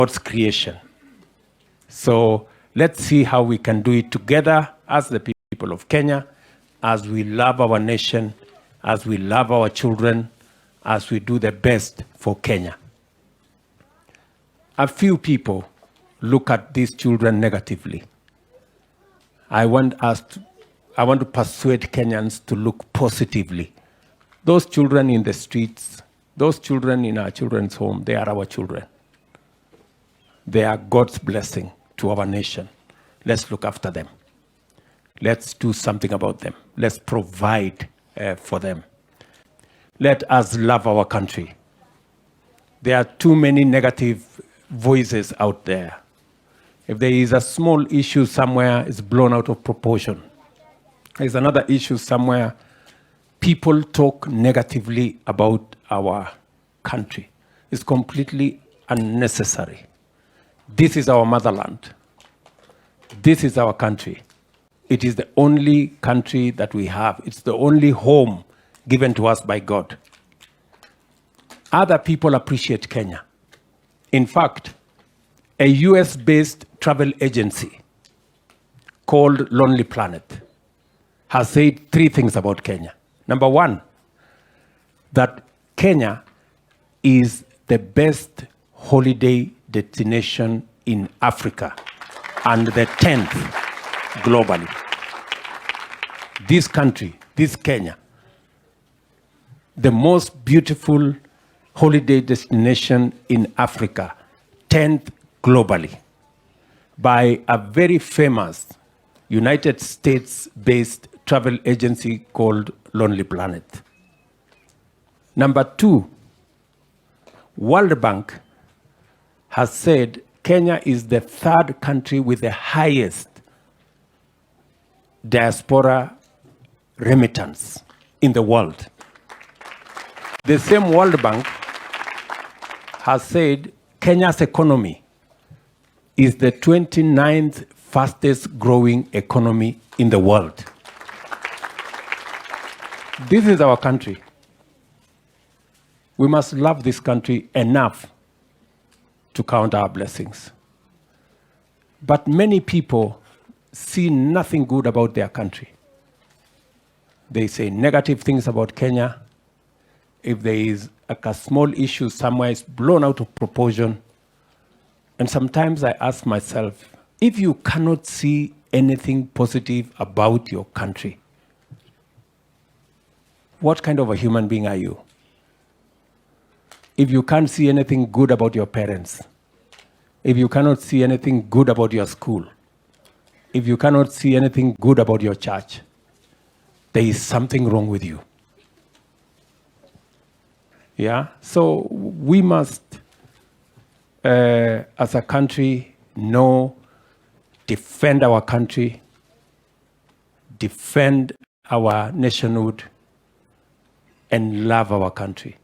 God's creation. So let's see how we can do it together as the people of Kenya, as we love our nation, as we love our children, as we do the best for Kenya. A few people look at these children negatively. I want to persuade Kenyans to look positively. Those children in the streets, those children in our children's home, they are our children. They are God's blessing to our nation. Let's look after them. Let's do something about them. Let's provide for them. Let us love our country. There are too many negative voices out there. If there is a small issue somewhere, it's blown out of proportion. There's another issue somewhere, people talk negatively about our country. It's completely unnecessary. This is our motherland. This is our country. It is the only country that we have. It's the only home given to us by God. Other people appreciate Kenya. In fact, a US-based travel agency called Lonely Planet has said 3 things about Kenya. Number 1, that Kenya is the best holiday destination in Africa and the 10th globally. This country, this Kenya, the most beautiful holiday destination in Africa, 10th globally, by a very famous United States-based travel agency called Lonely Planet. Number 2, World Bank has said Kenya is the 3rd country with the highest diaspora remittance in the world. The same World Bank has said Kenya's economy is the 29th fastest growing economy in the world. This is our country. We must love this country enough to count our blessings. But many people see nothing good about their country. They say negative things about Kenya. If there is a small issue somewhere, it's blown out of proportion. And sometimes I ask myself, if you cannot see anything positive about your country, what kind of a human being are you? If you can't see anything good about your parents, if you cannot see anything good about your school, if you cannot see anything good about your church, there is something wrong with you. Yeah? So we must, as a country, know, defend our country, defend our nationhood, and love our country.